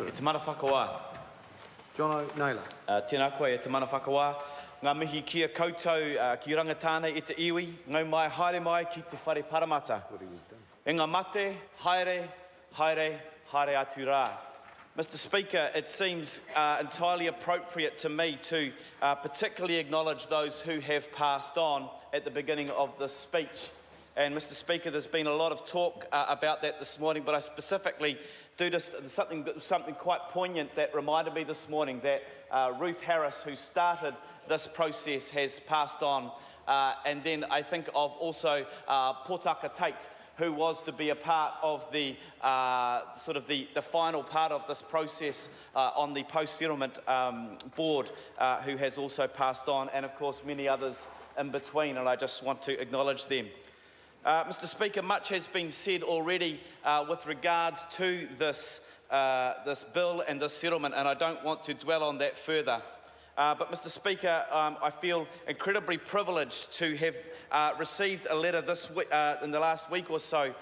E te mana whakawā. Jono Naylor. Tēnā koe e te mana whakawā. Ngā mihi kia koutou ki Rangitāne i te iwi, ngau mai haere mai ki te whare paramata. E ngā mate, haere, haere, haere atu rā. Mr. Speaker, it seems entirely appropriate to me to particularly acknowledge those who have passed on at the beginning of this speech. And Mr. Speaker, there's been a lot of talk about that this morning, but I specifically do just something quite poignant that reminded me this morning that Ruth Harris, who started this process, has passed on. And then I think of also Potaka Tate, who was to be a part of the the final part of this process on the post-settlement board, who has also passed on, and of course many others in between, and I just want to acknowledge them. Mr. Speaker, much has been said already with regards to this bill and this settlement, and I don't want to dwell on that further. But Mr. Speaker, I feel incredibly privileged to have received a letter this week, in the last week or so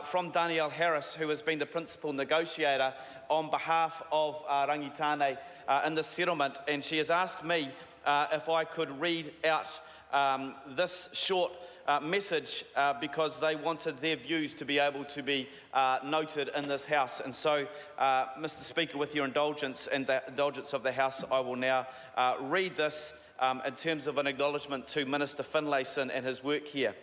from Danielle Harris, who has been the principal negotiator on behalf of Rangitāne in this settlement, and she has asked me if I could read out this short message because they wanted their views to be able to be noted in this House. And so, Mr. Speaker, with your indulgence and the indulgence of the House, I will now read this in terms of an acknowledgement to Minister Finlayson and his work here.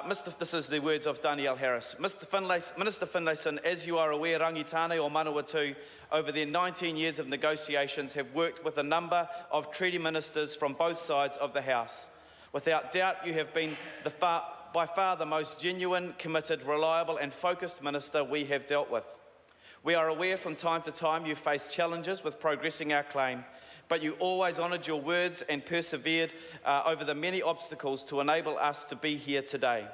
This is the words of Danielle Harris. Minister Finlayson, as you are aware, Rangitāne or Manawatu, over their 19 years of negotiations, have worked with a number of treaty ministers from both sides of the House. Without doubt, you have been by far the most genuine, committed, reliable and focused minister we have dealt with. We are aware from time to time you faced challenges with progressing our claim, but you always honoured your words and persevered over the many obstacles to enable us to be here today.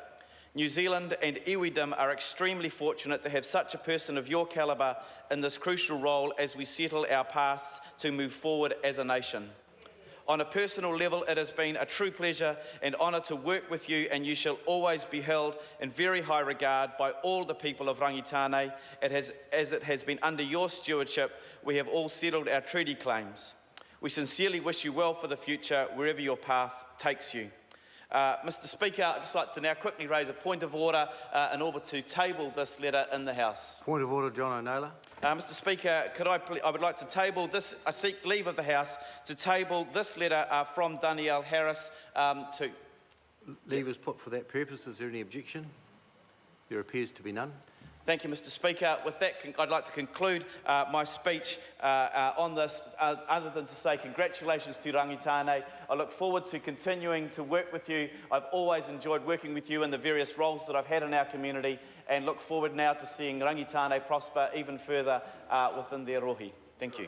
New Zealand and iwidom are extremely fortunate to have such a person of your calibre in this crucial role as we settle our paths to move forward as a nation. On a personal level, it has been a true pleasure and honour to work with you, and you shall always be held in very high regard by all the people of Rangitāne. As it has been under your stewardship, we have all settled our treaty claims. We sincerely wish you well for the future, wherever your path takes you. Mr. Speaker, I'd just like to now quickly raise a point of order in order to table this letter in the House. Point of order, Jono Naylor. Mr. Speaker, I would like to table this. I seek leave of the House to table this letter from Danielle Harris to. Leave is put for that purpose. Is there any objection? There appears to be none. Thank you, Mr. Speaker. With that, I'd like to conclude my speech on this, other than to say congratulations to Rangitāne. I look forward to continuing to work with you. I've always enjoyed working with you in the various roles that I've had in our community, and look forward now to seeing Rangitāne prosper even further within their rohi. Thank you.